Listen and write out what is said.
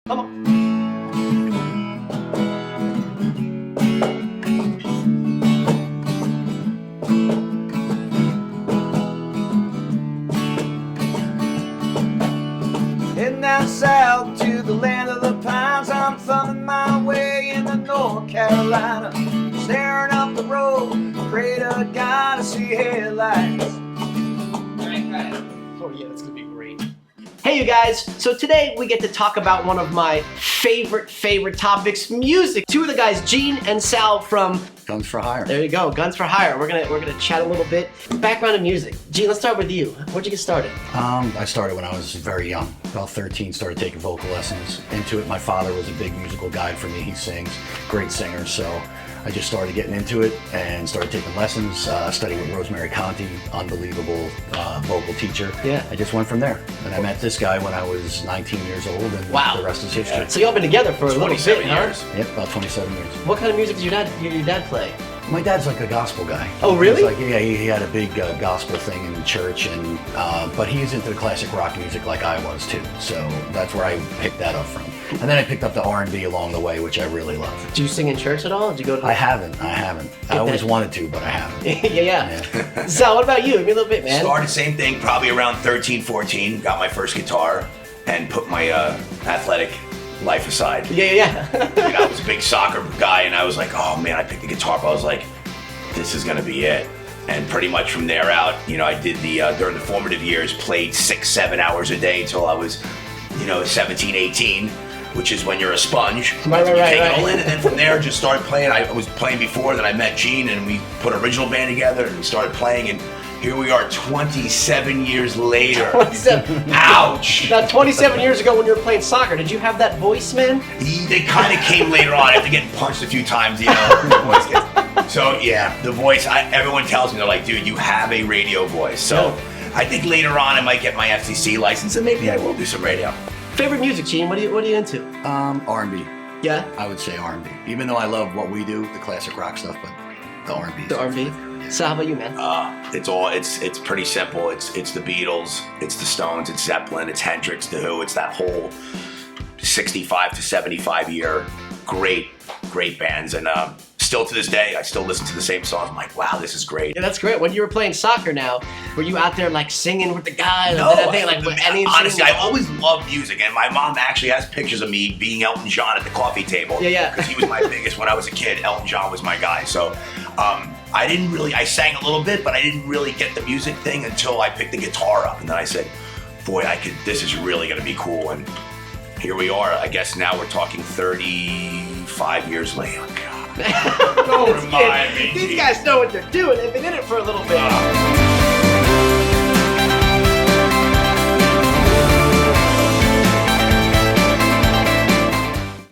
Come on. Heading down south to the land of the pines, I'm thumbing my way into North Carolina, staring up the road, pray to God to see headlights. Oh yeah, that's gonna be great. Hey you guys, so today we get to talk about one of my favorite topics, music. Two of the guys, Gene and Sal from Guns for Hire. There you go, Guns for Hire. We're gonna chat a little bit. Background in music. Gene, let's start with you. Where'd you get started? I started when I was very young, about 13, started taking vocal lessons. Into it, my father was a big musical guide for me. He sings, great singer, so I just started getting into it and started taking lessons, studying with Rosemary Conti, unbelievable vocal teacher. Yeah. I just went from there. And I met this guy when I was 19 years old, and wow. The rest is history. Yeah. So y'all been together for a little bit, years. Yep, about 27 years. What kind of music did your dad play? My dad's like a gospel guy. Oh, really? He's like, yeah, he had a big gospel thing in church, and but he's into the classic rock music like I was too. So that's where I picked that up from. And then I picked up the R&B along the way, which I really love. Do you sing in church at all? Did you go to? I haven't. I always wanted to, but I haven't. yeah. So what about you? Give me a little bit, man. Started same thing, probably around 13, 14. Got my first guitar and put my athletic life aside. Yeah. I was a big soccer guy, and I was like, oh man, I picked the guiup. I was like, this is gonna be it. And pretty much from there out, I did during the formative years, played 6-7 hours a day until I was, 17, 18, which is when you're a sponge. Right. Take it all in, and then from there, just started playing. I was playing before, then I met Gene, and we put an original band together, and we started playing, and here we are 27 years later. 27. Ouch! Now, 27 years ago when you were playing soccer, did you have that voice, man? They kind of came later on after getting punched a few times, So yeah, the voice, everyone tells me, they're like, dude, you have a radio voice. So yeah. I think later on I might get my FCC license and maybe I will do some radio. Favorite music, Gene? What are you into? R&B. Yeah? I would say R&B. Even though I love what we do, the classic rock stuff, but the R&B. The R&B? So how about you, man? It's pretty simple. It's the Beatles, it's the Stones, it's Zeppelin, it's Hendrix, The Who. It's that whole 65 to 75 year great bands. And still to this day, I still listen to the same songs. I'm like, wow, this is great. Yeah, that's great. When you were playing soccer now, were you out there like singing with the guys? No, honestly, I always loved music, and my mom actually has pictures of me being Elton John at the coffee table. Yeah. Because he was my biggest when I was a kid. Elton John was my guy. So I sang a little bit, but I didn't really get the music thing until I picked the guitar up, and then I said, boy, this is really gonna be cool. And here we are. I guess now we're talking 35 years later. Oh, God. Don't remind me. These guys know what they're doing. They've been in it for a little bit.